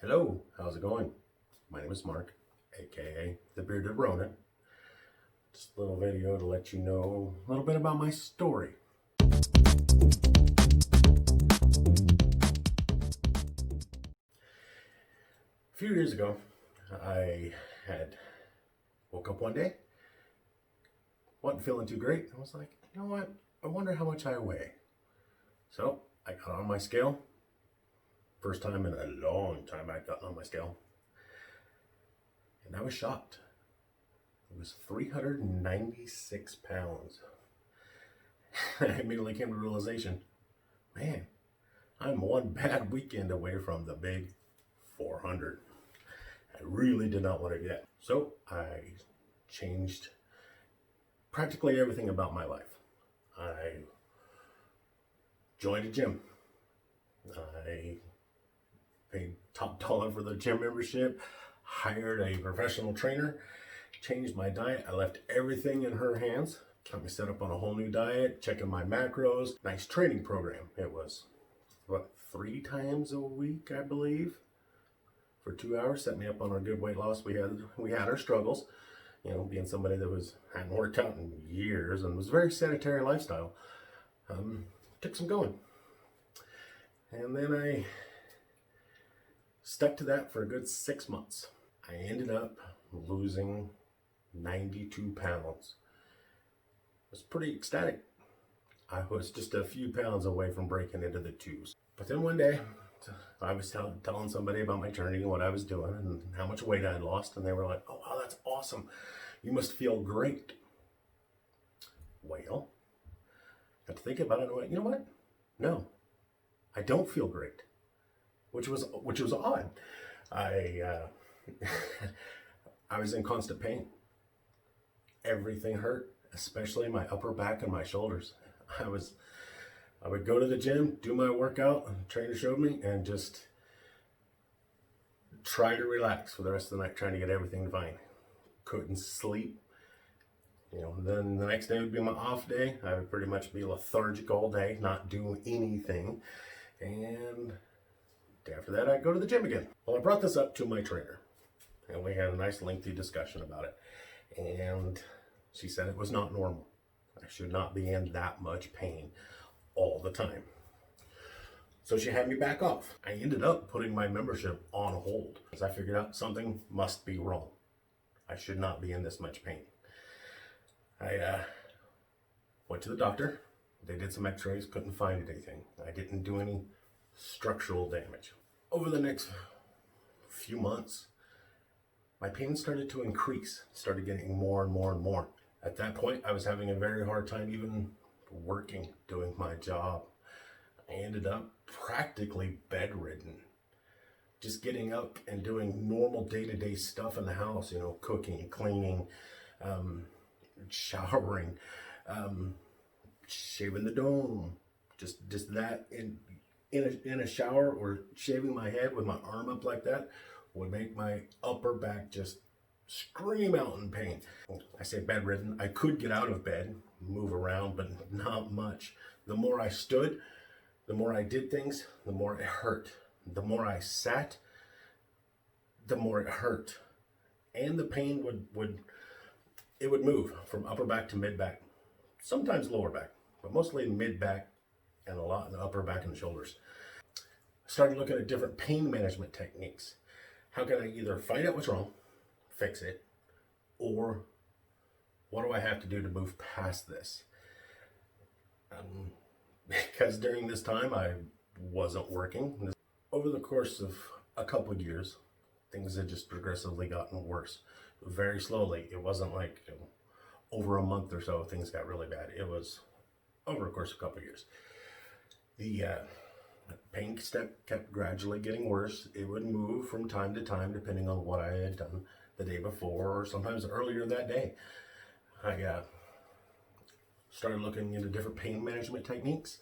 Hello, how's it going? My name is Mark, aka the Bearded Ronin. Just a little video to let you know a little bit about my story. A few years ago, I had woke up one day, wasn't feeling too great. I was like, you know what? I wonder how much I weigh. So I got on my scale. First time in a long time I'd gotten on my scale. And I was shocked. It was 396 pounds. I immediately came to the realization, man, I'm one bad weekend away from the big 400. I really did not want to do that. So I changed practically everything about my life. I joined a gym. I paid top dollar for the gym membership, hired a professional trainer, changed my diet. I left everything in her hands, got me set up on a whole new diet, checking my macros, nice training program. It was, 3 times a week, I believe, for 2 hours, set me up on our good weight loss. We had our struggles, being somebody that hadn't worked out in years and was very sedentary lifestyle. Took some going. And then I stuck to that for a good 6 months. I ended up losing 92 pounds. I was pretty ecstatic. I was just a few pounds away from breaking into the twos. But then one day, I was telling somebody about my journey and what I was doing and how much weight I had lost, and they were like, oh wow, that's awesome. You must feel great. Well, got to think about it and I went, you know what? No, I don't feel great. Which was odd. I was in constant pain. Everything hurt, especially my upper back and my shoulders. I would go to the gym, do my workout, the trainer showed me, and just try to relax for the rest of the night, trying to get everything fine. Couldn't sleep. Then the next day would be my off day. I would pretty much be lethargic all day, not do anything. And after that, I'd go to the gym again. Well, I brought this up to my trainer, and we had a nice lengthy discussion about it. And she said it was not normal. I should not be in that much pain all the time. So she had me back off. I ended up putting my membership on hold because I figured out something must be wrong. I should not be in this much pain. I went to the doctor. They did some x-rays, couldn't find anything. I didn't do any structural damage. Over the next few months, my pain started to increase, started getting more and more and more. At that point, I was having a very hard time even working, doing my job. I ended up practically bedridden. Just getting up and doing normal day-to-day stuff in the house, cooking, cleaning, showering, shaving the dome, just that in a shower or shaving my head with my arm up like that would make my upper back just scream out in pain. I say bedridden. I could get out of bed, move around, but not much. The more I stood, the more I did things, the more it hurt. The more I sat, the more it hurt. And the pain would move from upper back to mid back. Sometimes lower back, but mostly mid back and a lot in the upper back and the shoulders. I started looking at different pain management techniques. How can I either find out what's wrong, fix it, or what do I have to do to move past this? Because during this time I wasn't working. Over the course of a couple of years, things had just progressively gotten worse. Very slowly. It wasn't like over a month or so things got really bad. It was over the course of a couple of years. The pain kept gradually getting worse. It would move from time to time depending on what I had done the day before or sometimes earlier that day. I started looking into different pain management techniques.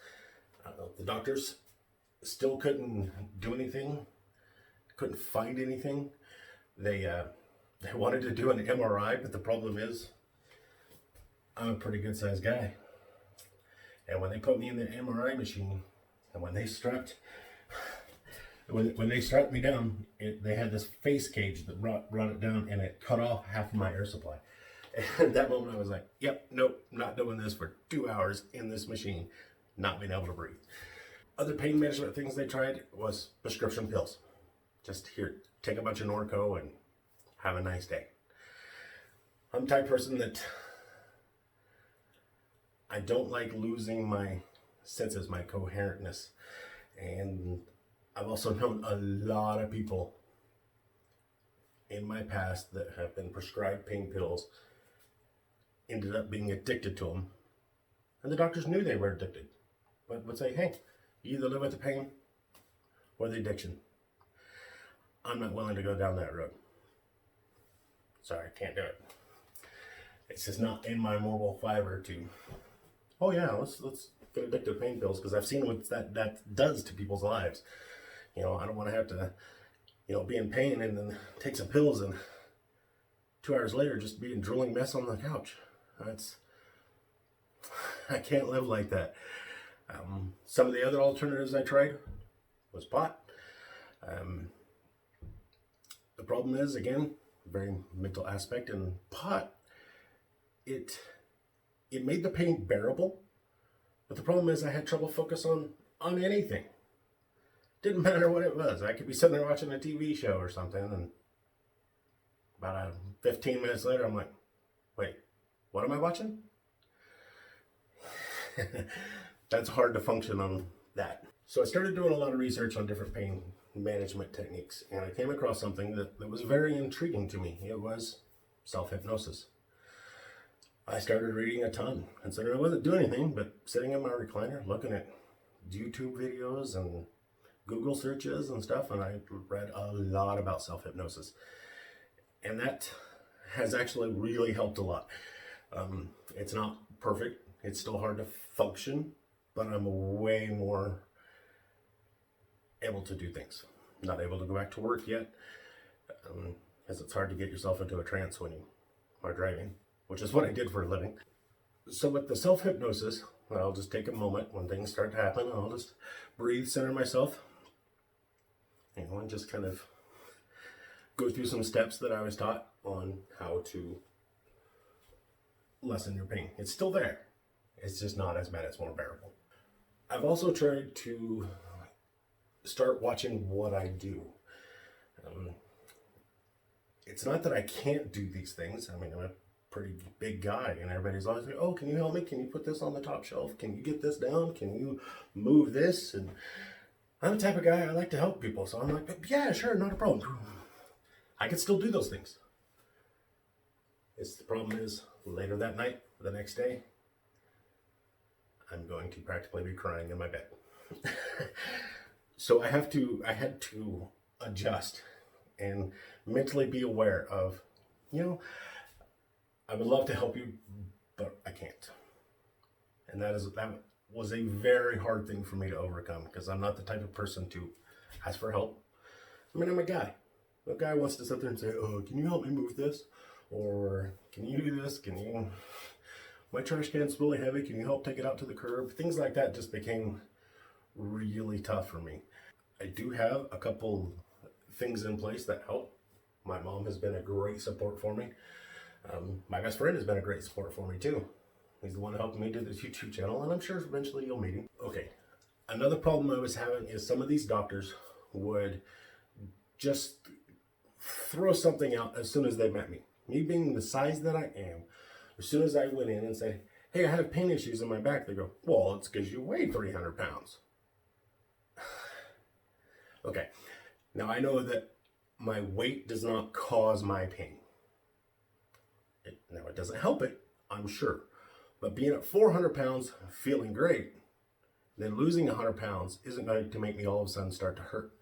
The doctors still couldn't do anything, couldn't find anything. They wanted to do an MRI, but the problem is I'm a pretty good sized guy. And when they put me in the MRI machine and when they strapped When they strapped me down, they had this face cage that brought it down, and it cut off half of my air supply. And at that moment, I was like, "Yep, nope, not doing this for 2 hours in this machine, not being able to breathe." Other pain management things they tried was prescription pills. Just here, take a bunch of Norco and have a nice day. I'm the type of person that I don't like losing my senses, my coherentness. And I've also known a lot of people in my past that have been prescribed pain pills, ended up being addicted to them. And the doctors knew they were addicted, but would say, "Hey, you either live with the pain or the addiction." I'm not willing to go down that road. Sorry, I can't do it. It's just not in my moral fiber to, oh yeah, let's get addicted to pain pills, because I've seen what that does to people's lives. I don't want to have to, be in pain and then take some pills and 2 hours later just be a drooling mess on the couch. I can't live like that. Some of the other alternatives I tried was pot. The problem is, again, very mental aspect, and pot, it made the pain bearable, but the problem is I had trouble focus on anything. Didn't matter what it was. I could be sitting there watching a TV show or something, and about 15 minutes later, I'm like, wait, what am I watching? That's hard to function on that. So I started doing a lot of research on different pain management techniques, and I came across something that was very intriguing to me. It was self-hypnosis. I started reading a ton, considering I wasn't doing anything but sitting in my recliner looking at YouTube videos and Google searches and stuff, and I read a lot about self-hypnosis. And that has actually really helped a lot. It's not perfect. It's still hard to function, but I'm way more able to do things. Not able to go back to work yet, as it's hard to get yourself into a trance when you are driving, which is what I did for a living. So with the self-hypnosis, I'll just take a moment when things start to happen, and I'll just breathe, center myself, and just kind of go through some steps that I was taught on how to lessen your pain. It's still there. It's just not as bad. It's more bearable. I've also tried to start watching what I do. It's not that I can't do these things. I mean, I'm a pretty big guy, and everybody's always like, "Oh, can you help me? Can you put this on the top shelf? Can you get this down? Can you move this?" And I'm the type of guy, I like to help people. So I'm like, "Yeah, sure, not a problem." I can still do those things. The problem is, later that night, the next day, I'm going to practically be crying in my bed. So I had to adjust and mentally be aware of, I would love to help you, but I can't. And that was a very hard thing for me to overcome, because I'm not the type of person to ask for help. I mean, I'm a guy. A guy wants to sit there and say, "Oh, can you help me move this?" Or, "Can you do this? My trash can's really heavy. Can you help take it out to the curb?" Things like that just became really tough for me. I do have a couple things in place that help. My mom has been a great support for me. My best friend has been a great support for me too. He's the one helping me do this YouTube channel, and I'm sure eventually you'll meet him. Okay, another problem I was having is some of these doctors would just throw something out as soon as they met me. Me being the size that I am, as soon as I went in and said, "Hey, I have pain issues in my back," they go, "Well, it's because you weigh 300 pounds. Okay, now I know that my weight does not cause my pain. Now it doesn't help it, I'm sure. But being at 400 pounds, feeling great, then losing 100 pounds isn't going to make me all of a sudden start to hurt.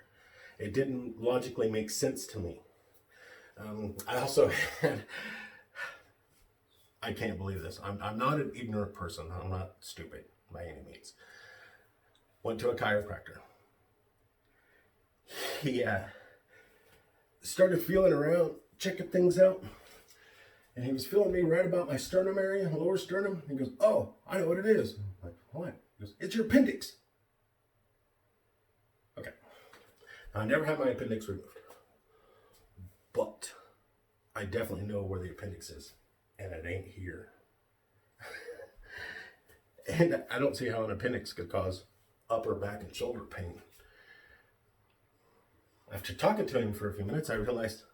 It didn't logically make sense to me. I also had, I can't believe this. I'm not an ignorant person. I'm not stupid by any means. Went to a chiropractor. He started feeling around, checking things out. And he was feeling me right about my sternum area, lower sternum. He goes, "Oh, I know what it is." I'm like, "What?" He goes, "It's your appendix." Okay. I never had my appendix removed, but I definitely know where the appendix is, and it ain't here. And I don't see how an appendix could cause upper back and shoulder pain. After talking to him for a few minutes, I realized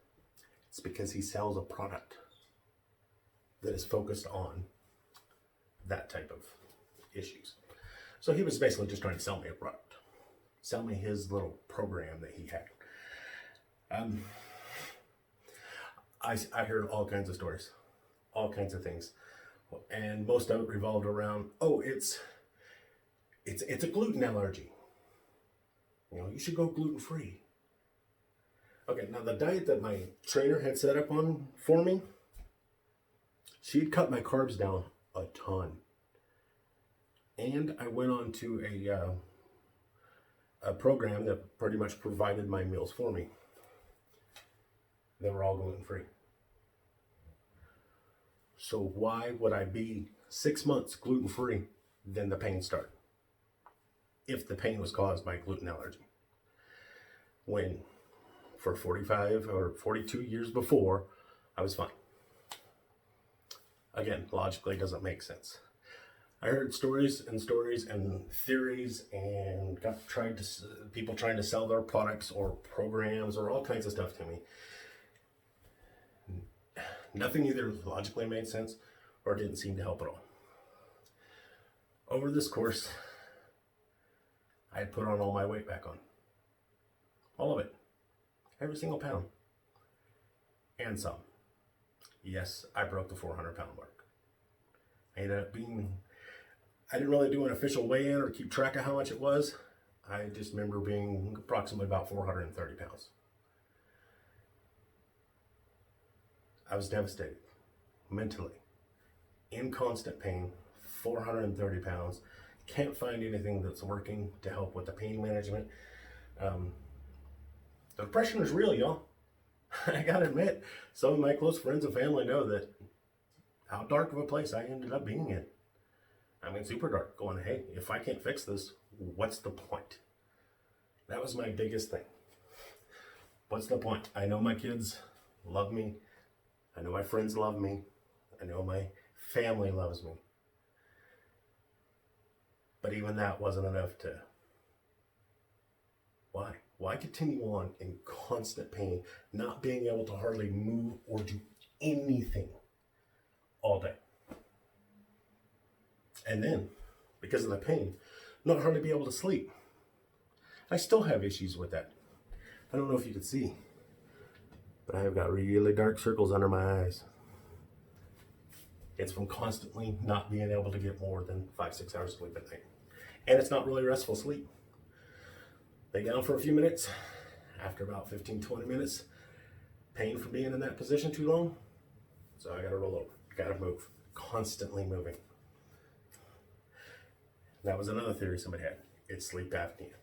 it's because he sells a product that is focused on that type of issues. So he was basically just trying to sell me a product, sell me his little program that he had. I heard all kinds of stories, all kinds of things, and most of it revolved around, oh, it's a gluten allergy. You know, you should go gluten-free. Okay, now the diet that my trainer had set up on for me, she'd cut my carbs down a ton. And I went on to a program that pretty much provided my meals for me. They were all gluten-free. So why would I be 6 months gluten-free, then the pain started? If the pain was caused by gluten allergy. When for 45 or 42 years before, I was fine. Again, logically, it doesn't make sense. I heard stories and theories and people trying to sell their products or programs or all kinds of stuff to me. Nothing either logically made sense or didn't seem to help at all. Over this course, I had put on all my weight back on. All of it. Every single pound. And some. Yes, I broke the 400-pound mark. I didn't really do an official weigh-in or keep track of how much it was. I just remember being approximately about 430 pounds. I was devastated, mentally, in constant pain, 430 pounds. Can't find anything that's working to help with the pain management. The depression is real, y'all. I gotta admit, some of my close friends and family know that how dark of a place I ended up being in. I mean, super dark, going, hey, if I can't fix this, what's the point? That was my biggest thing. What's the point? I know my kids love me. I know my friends love me. I know my family loves me. But even that wasn't enough to... Why? Why continue on in constant pain, not being able to hardly move or do anything all day? And then, because of the pain, not hardly be able to sleep. I still have issues with that. I don't know if you can see, but I have got really dark circles under my eyes. It's from constantly not being able to get more than 5-6 hours sleep at night. And it's not really restful sleep. Lay down for a few minutes. After about 15-20 minutes, pain from being in that position too long. So I gotta roll over, gotta move, constantly moving. That was another theory somebody had. It's sleep apnea.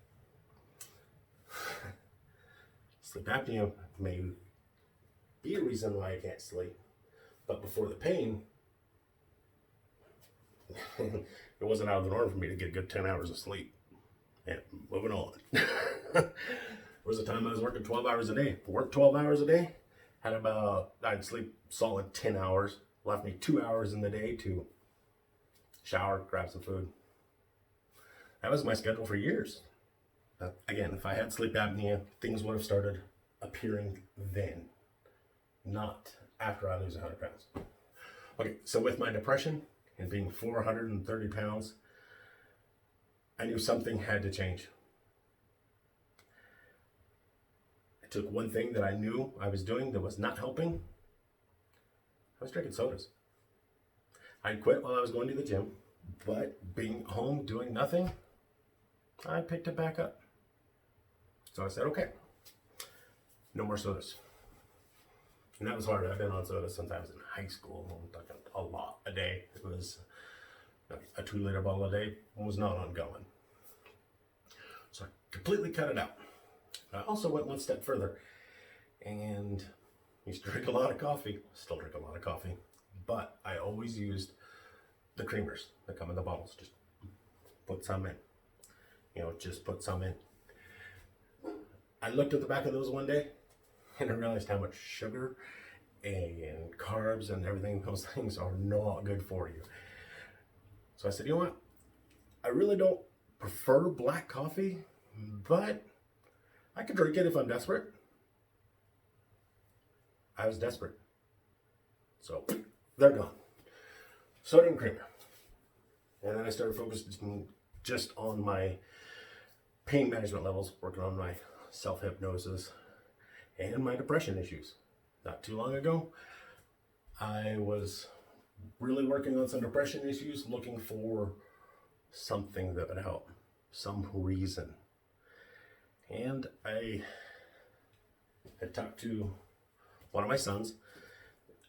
Sleep apnea may be a reason why I can't sleep, but before the pain, it wasn't out of the norm for me to get a good 10 hours of sleep. And moving on. There was a time I was working 12 hours a day. Worked 12 hours a day. I'd sleep solid 10 hours. Left me 2 hours in the day to shower, grab some food. That was my schedule for years. Again, if I had sleep apnea, things would have started appearing then, not after I lose 100 pounds. Okay, so with my depression and being 430 pounds, I knew something had to change. I took one thing that I knew I was doing that was not helping. I was drinking sodas. I quit while I was going to the gym, but being home doing nothing, I picked it back up. So I said, okay, no more sodas. And that was hard. I've been on sodas since I was in high school. I'm talking a lot a day. It was a 2-liter bottle a day. Was not ongoing. So I completely cut it out. I also went one step further and used to drink a lot of coffee. Still drink a lot of coffee. But I always used the creamers that come in the bottles. Just put some in. Just put some in. I looked at the back of those one day and I realized how much sugar and carbs and everything, those things are not good for you. So I said, you know what? I really don't prefer black coffee, but I could drink it if I'm desperate. I was desperate. So they're gone. Soda and creamer. And then I started focusing just on my pain management levels, working on my self-hypnosis and my depression issues. Not too long ago, I was really working on some depression issues, looking for something that would help, some reason. And I had talked to one of my sons.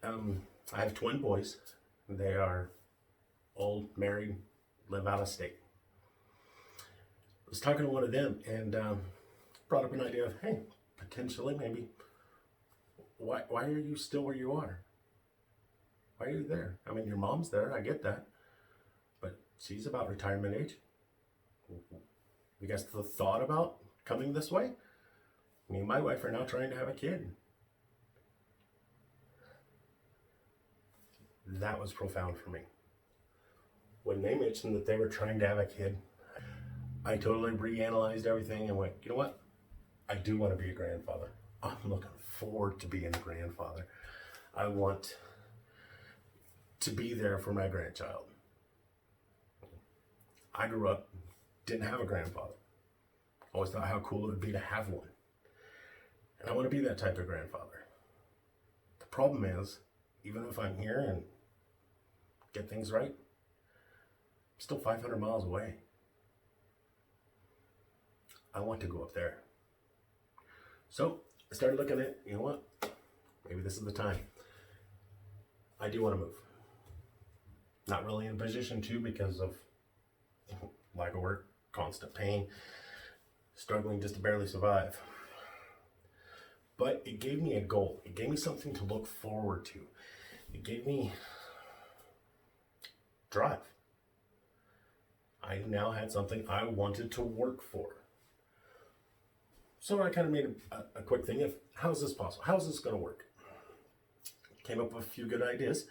I have twin boys. They are old, married, live out of state. I was talking to one of them and brought up an idea of, hey, potentially maybe, why are you still where you are? Why are you there? I mean, your mom's there, I get that. But she's about retirement age. You guys thought about coming this way? Me and my wife are now trying to have a kid. That was profound for me. When they mentioned that they were trying to have a kid, I totally reanalyzed everything and went, you know what? I do want to be a grandfather. I'm looking forward to being a grandfather. I want to be there for my grandchild. I grew up, didn't have a grandfather. Always thought how cool it would be to have one. And I want to be that type of grandfather. The problem is, even if I'm here and get things right, I'm still 500 miles away. I want to go up there. So I started looking at, you know what? Maybe this is the time. I do want to move. Not really in a position to because of lack of work, constant pain, struggling just to barely survive. But it gave me a goal. It gave me something to look forward to. It gave me drive. I now had something I wanted to work for. So I kind of made a quick thing of, how's this possible? How's this going to work? Came up with a few good ideas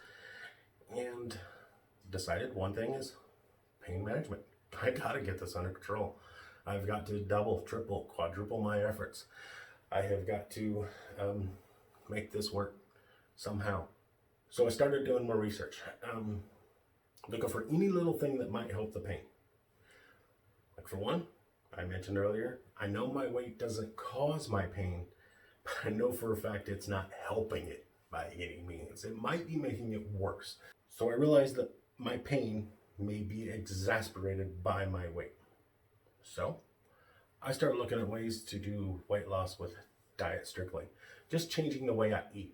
and decided one thing is pain management. I got to get this under control. I've got to double, triple, quadruple my efforts. I have got to make this work somehow. So I started doing more research, looking for any little thing that might help the pain. Like for one, I mentioned earlier, I know my weight doesn't cause my pain, but I know for a fact it's not helping it by any means. It might be making it worse. So I realized that my pain may be exasperated by my weight. So I started looking at ways to do weight loss with diet strictly, just changing the way I eat.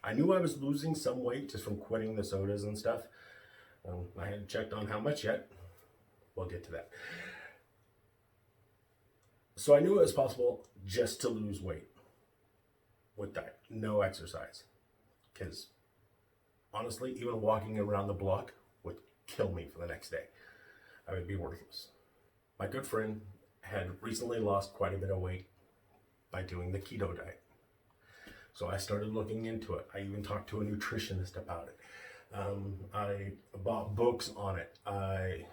I knew I was losing some weight just from quitting the sodas and stuff. I hadn't checked on how much yet. We'll get to that. So I knew it was possible just to lose weight with diet, no exercise. Because honestly, even walking around the block would kill me for the next day. I would be worthless. My good friend had recently lost quite a bit of weight by doing the keto diet. So I started looking into it. I even talked to a nutritionist about it. I bought books on it. I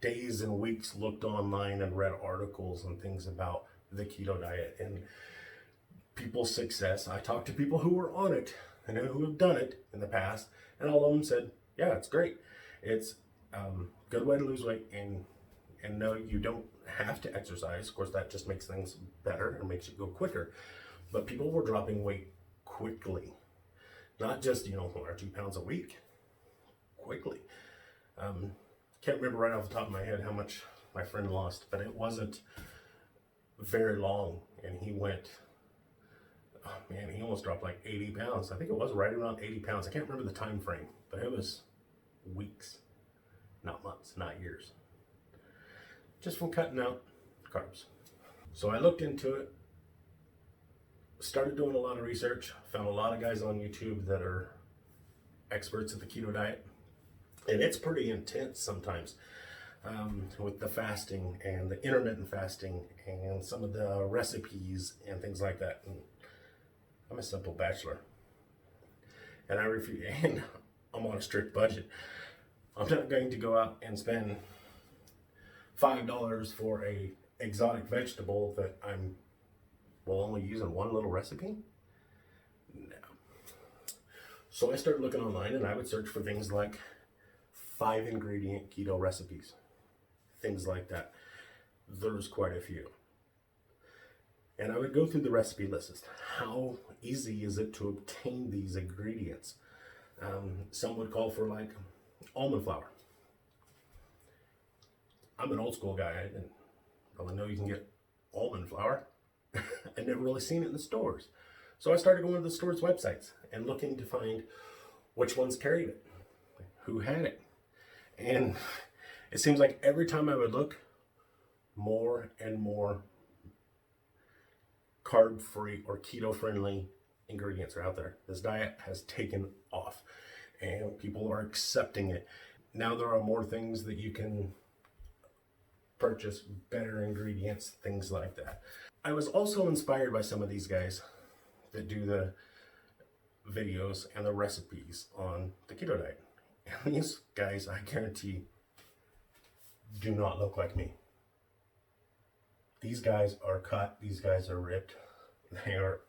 days and weeks looked online and read articles and things about the keto diet and people's success. I talked to people who were on it and who have done it in the past, and all of them said, yeah, it's great. It's a good way to lose weight, and no, you don't have to exercise. Of course, that just makes things better and makes it go quicker. But people were dropping weight quickly. Not just, 1 or 2 pounds a week. Quickly. Can't remember right off the top of my head how much my friend lost, but it wasn't very long. And he went, he almost dropped like 80 pounds. I think it was right around 80 pounds. I can't remember the time frame, but it was weeks, not months, not years. Just from cutting out carbs. So I looked into it, started doing a lot of research, found a lot of guys on YouTube that are experts at the keto diet, and it's pretty intense sometimes. with the fasting and the intermittent fasting and some of the recipes and things like that. And I'm a simple bachelor, and I refuse. And I'm on a strict budget. I'm not going to go out and spend $5 for a exotic vegetable that I'm only using one little recipe. No. So I started looking online, and I would search for things like 5-ingredient keto recipes, things like that. There's quite a few. And I would go through the recipe list. How easy is it to obtain these ingredients? Some would call for like almond flour. I'm an old school guy. I didn't really know you can get almond flour. I'd never really seen it in the stores. So I started going to the store's websites and looking to find which ones carried it, who had it. And it seems like every time I would look, more and more carb-free or keto-friendly ingredients are out there. This diet has taken off and people are accepting it. Now there are more things that you can purchase, better ingredients, things like that. I was also inspired by some of these guys that do the videos and the recipes on the keto diet. And these guys, I guarantee, do not look like me. These guys are cut, these guys are ripped, and they're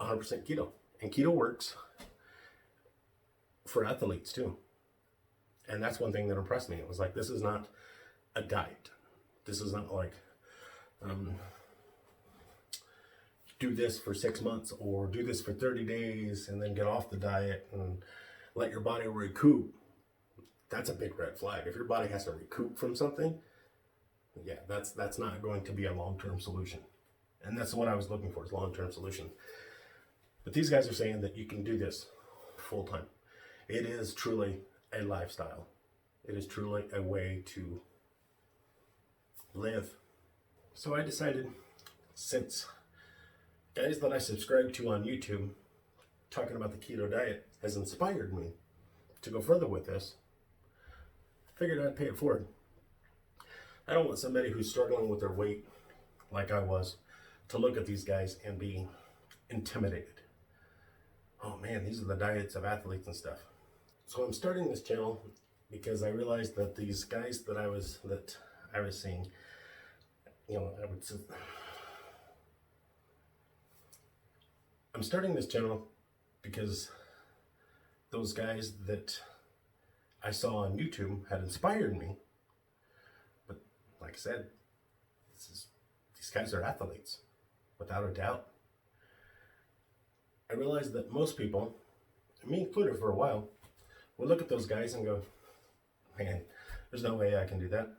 100% keto. And keto works for athletes too. And that's one thing that impressed me. It was like, this is not a diet. This is not like, do this for 6 months or do this for 30 days and then get off the diet and let your body recoup. That's a big red flag. If your body has to recoup from something, yeah, that's not going to be a long-term solution. And that's what I was looking for, is long-term solution. But these guys are saying that you can do this full-time. It is truly a lifestyle. It is truly a way to live. So I decided, since guys that I subscribe to on YouTube talking about the keto diet has inspired me to go further with this, I figured I'd pay it forward. I don't want somebody who's struggling with their weight like I was to look at these guys and be intimidated. Oh man, these are the diets of athletes and stuff. So I'm starting this channel because I realized that these guys that I was seeing, I'm starting this channel because those guys that I saw on YouTube had inspired me. But like I said, these guys are athletes, without a doubt. I realized that most people, me included for a while, would look at those guys and go, man, there's no way I can do that.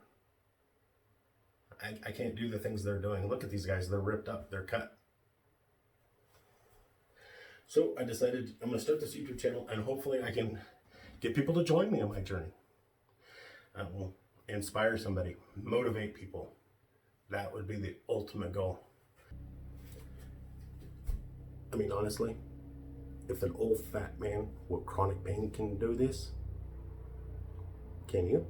I can't do the things they're doing. Look at these guys, they're ripped up, they're cut. So I decided I'm going to start this YouTube channel, and hopefully I can get people to join me on my journey. I will inspire somebody, motivate people. That would be the ultimate goal. I mean, honestly, if an old fat man with chronic pain can do this, can you?